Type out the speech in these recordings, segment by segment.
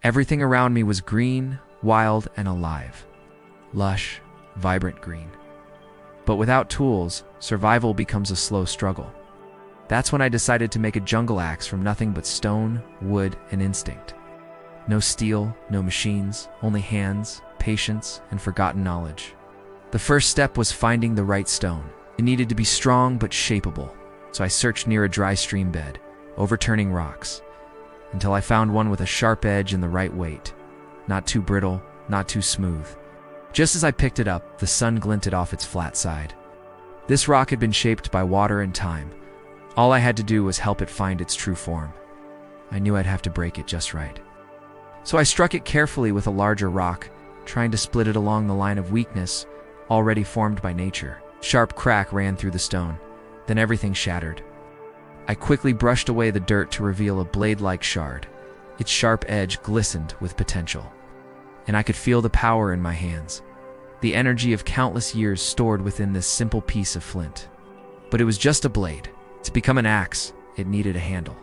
Everything around me was green, wild, and alive. Lush, vibrant green. But without tools, survival becomes a slow struggle. That's when I decided to make a jungle axe from nothing but stone, wood, and instinct. No steel, no machines, only hands, patience, and forgotten knowledge. The first step was finding the right stone. It needed to be strong but shapeable, so I searched near a dry stream bed, overturning rocks, until I found one with a sharp edge and the right weight. Not too brittle, not too smooth. Just as I picked it up, the sun glinted off its flat side. This rock had been shaped by water and time. All I had to do was help it find its true form. I knew I'd have to break it just right. So I struck it carefully with a larger rock, trying to split it along the line of weakness already formed by nature. Sharp crack ran through the stone, then everything shattered. I quickly brushed away the dirt to reveal a blade-like shard. Its sharp edge glistened with potential, and I could feel the power in my hands, the energy of countless years stored within this simple piece of flint. But it was just a blade. To become an axe, it needed a handle.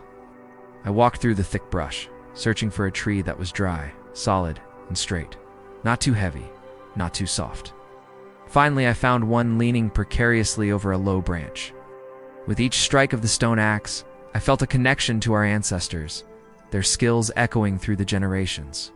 I walked through the thick brush, searching for a tree that was dry, solid, and straight. Not too heavy, not too soft. Finally, I found one leaning precariously over a low branch. With each strike of the stone axe, I felt a connection to our ancestors, their skills echoing through the generations.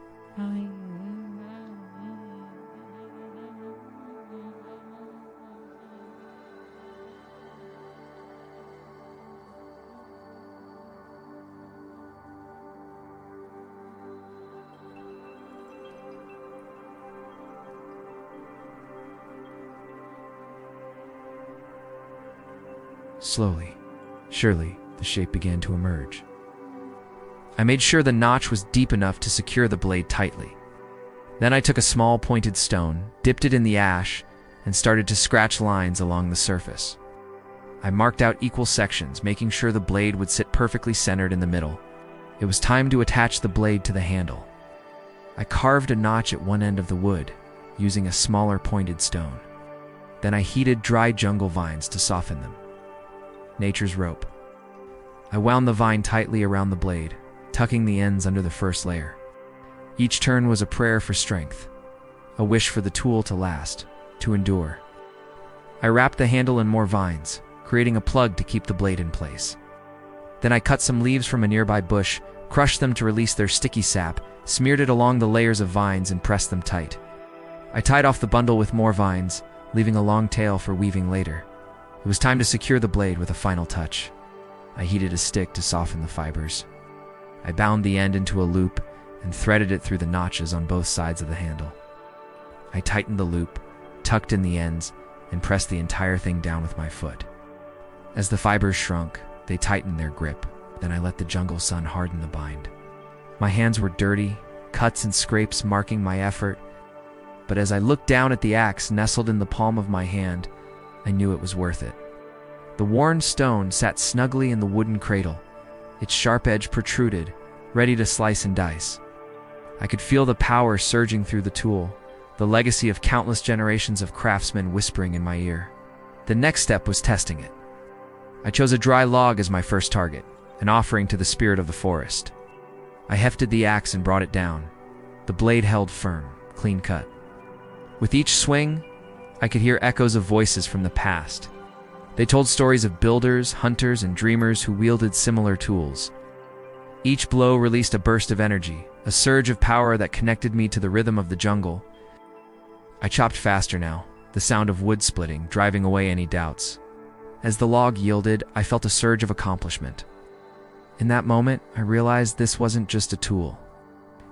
Slowly, surely, the shape began to emerge. I made sure the notch was deep enough to secure the blade tightly. Then I took a small pointed stone, dipped it in the ash, and started to scratch lines along the surface. I marked out equal sections, making sure the blade would sit perfectly centered in the middle. It was time to attach the blade to the handle. I carved a notch at one end of the wood, using a smaller pointed stone. Then I heated dry jungle vines to soften them. Nature's rope. I wound the vine tightly around the blade, tucking the ends under the first layer. Each turn was a prayer for strength, a wish for the tool to last, to endure. I wrapped the handle in more vines, creating a plug to keep the blade in place. Then I cut some leaves from a nearby bush, crushed them to release their sticky sap, smeared it along the layers of vines and pressed them tight. I tied off the bundle with more vines, leaving a long tail for weaving later. It was time to secure the blade with a final touch. I heated a stick to soften the fibers. I bound the end into a loop and threaded it through the notches on both sides of the handle. I tightened the loop, tucked in the ends, and pressed the entire thing down with my foot. As the fibers shrunk, they tightened their grip. Then I let the jungle sun harden the bind. My hands were dirty, cuts and scrapes marking my effort, but as I looked down at the axe nestled in the palm of my hand, I knew it was worth it. The worn stone sat snugly in the wooden cradle, its sharp edge protruded, ready to slice and dice. I could feel the power surging through the tool, the legacy of countless generations of craftsmen whispering in my ear. The next step was testing it. I chose a dry log as my first target, an offering to the spirit of the forest. I hefted the axe and brought it down. The blade held firm, clean cut. With each swing, I could hear echoes of voices from the past. They told stories of builders, hunters, and dreamers who wielded similar tools. Each blow released a burst of energy, a surge of power that connected me to the rhythm of the jungle. I chopped faster now, the sound of wood splitting driving away any doubts. As the log yielded, I felt a surge of accomplishment. In that moment, I realized this wasn't just a tool.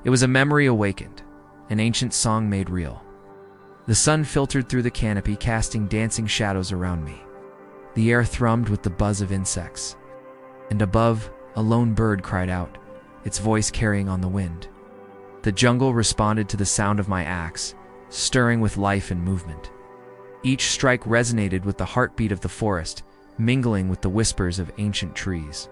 It was a memory awakened, an ancient song made real. The sun filtered through the canopy, casting dancing shadows around me. The air thrummed with the buzz of insects. And above, a lone bird cried out, its voice carrying on the wind. The jungle responded to the sound of my axe, stirring with life and movement. Each strike resonated with the heartbeat of the forest, mingling with the whispers of ancient trees.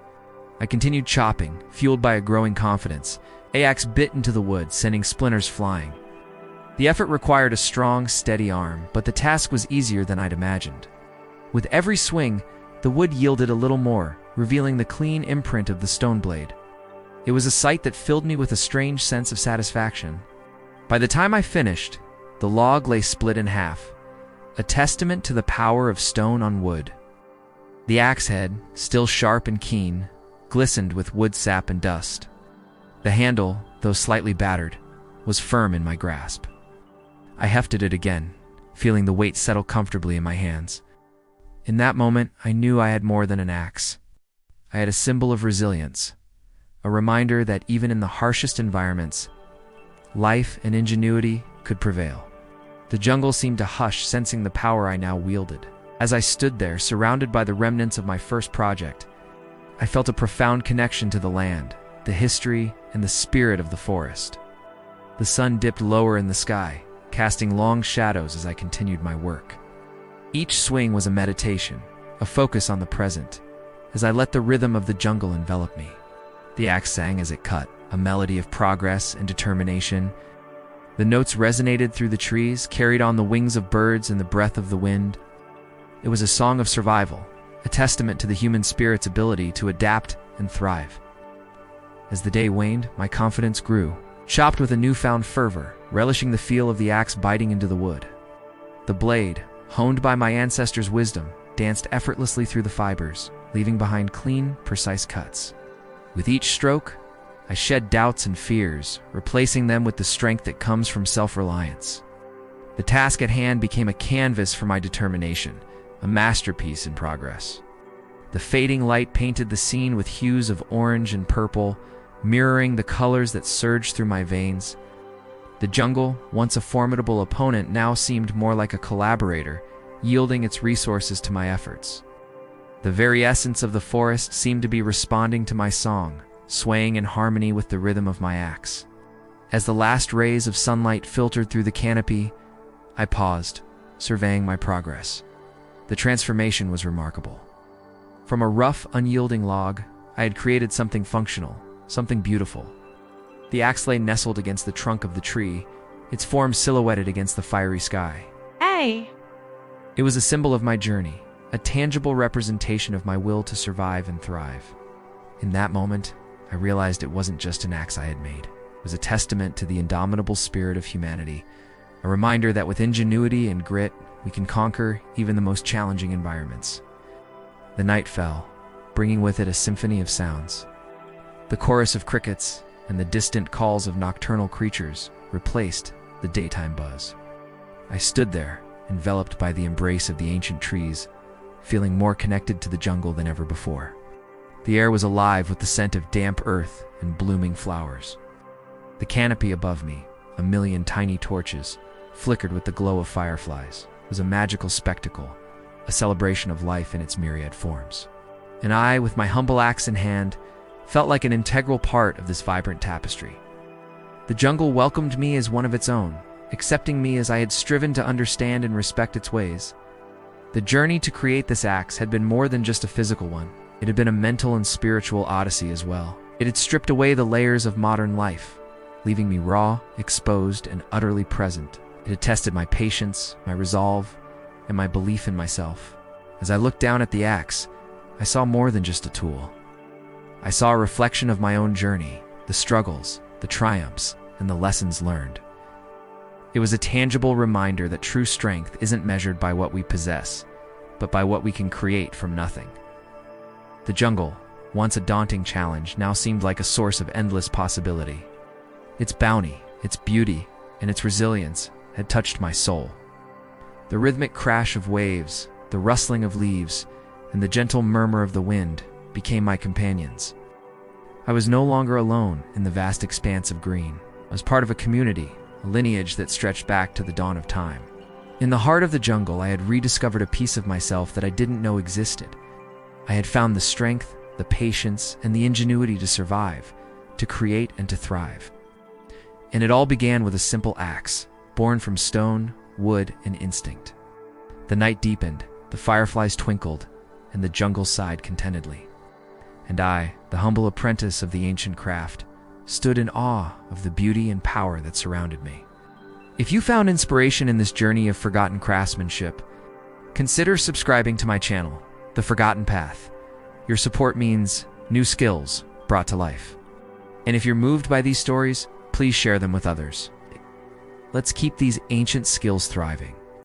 I continued chopping, fueled by a growing confidence. The axe bit into the wood, sending splinters flying. The effort required a strong, steady arm, but the task was easier than I'd imagined. With every swing, the wood yielded a little more, revealing the clean imprint of the stone blade. It was a sight that filled me with a strange sense of satisfaction. By the time I finished, the log lay split in half, a testament to the power of stone on wood. The axe head, still sharp and keen, glistened with wood sap and dust. The handle, though slightly battered, was firm in my grasp. I hefted it again, feeling the weight settle comfortably in my hands. In that moment, I knew I had more than an axe. I had a symbol of resilience, a reminder that even in the harshest environments, life and ingenuity could prevail. The jungle seemed to hush, sensing the power I now wielded. As I stood there, surrounded by the remnants of my first project, I felt a profound connection to the land, the history, and the spirit of the forest. The sun dipped lower in the sky, casting long shadows as I continued my work. Each swing was a meditation, a focus on the present, as I let the rhythm of the jungle envelop me. The axe sang as it cut, a melody of progress and determination. The notes resonated through the trees, carried on the wings of birds and the breath of the wind. It was a song of survival, a testament to the human spirit's ability to adapt and thrive. As the day waned, my confidence grew, chopped with a newfound fervor, relishing the feel of the axe biting into the wood. The blade, honed by my ancestors' wisdom, danced effortlessly through the fibers, leaving behind clean, precise cuts. With each stroke, I shed doubts and fears, replacing them with the strength that comes from self-reliance. The task at hand became a canvas for my determination, a masterpiece in progress. The fading light painted the scene with hues of orange and purple, mirroring the colors that surged through my veins. The jungle, once a formidable opponent, now seemed more like a collaborator, yielding its resources to my efforts. The very essence of the forest seemed to be responding to my song, swaying in harmony with the rhythm of my axe. As the last rays of sunlight filtered through the canopy, I paused, surveying my progress. The transformation was remarkable. From a rough, unyielding log, I had created something functional, something beautiful. The axe lay nestled against the trunk of the tree, its form silhouetted against the fiery sky. Hey! It was a symbol of my journey, a tangible representation of my will to survive and thrive. In that moment, I realized it wasn't just an axe I had made. It was a testament to the indomitable spirit of humanity, a reminder that with ingenuity and grit, we can conquer even the most challenging environments. The night fell, bringing with it a symphony of sounds. The chorus of crickets and the distant calls of nocturnal creatures replaced the daytime buzz. I stood there, enveloped by the embrace of the ancient trees, feeling more connected to the jungle than ever before. The air was alive with the scent of damp earth and blooming flowers. The canopy above me, a million tiny torches, flickered with the glow of fireflies, was a magical spectacle, a celebration of life in its myriad forms. And I, with my humble axe in hand, felt like an integral part of this vibrant tapestry. The jungle welcomed me as one of its own, accepting me as I had striven to understand and respect its ways. The journey to create this axe had been more than just a physical one. It had been a mental and spiritual odyssey as well. It had stripped away the layers of modern life, leaving me raw, exposed, and utterly present. It had tested my patience, my resolve, and my belief in myself. As I looked down at the axe, I saw more than just a tool. I saw a reflection of my own journey, the struggles, the triumphs, and the lessons learned. It was a tangible reminder that true strength isn't measured by what we possess, but by what we can create from nothing. The jungle, once a daunting challenge, now seemed like a source of endless possibility. Its bounty, its beauty, and its resilience had touched my soul. The rhythmic crash of waves, the rustling of leaves, and the gentle murmur of the wind became my companions. I was no longer alone in the vast expanse of green. I was part of a community, a lineage that stretched back to the dawn of time. In the heart of the jungle, I had rediscovered a piece of myself that I didn't know existed. I had found the strength, the patience, and the ingenuity to survive, to create, and to thrive. And it all began with a simple axe, born from stone, wood, and instinct. The night deepened, the fireflies twinkled, and the jungle sighed contentedly. And I, the humble apprentice of the ancient craft, stood in awe of the beauty and power that surrounded me. If you found inspiration in this journey of forgotten craftsmanship, consider subscribing to my channel, The Forgotten Path. Your support means new skills brought to life. And if you're moved by these stories, please share them with others. Let's keep these ancient skills thriving.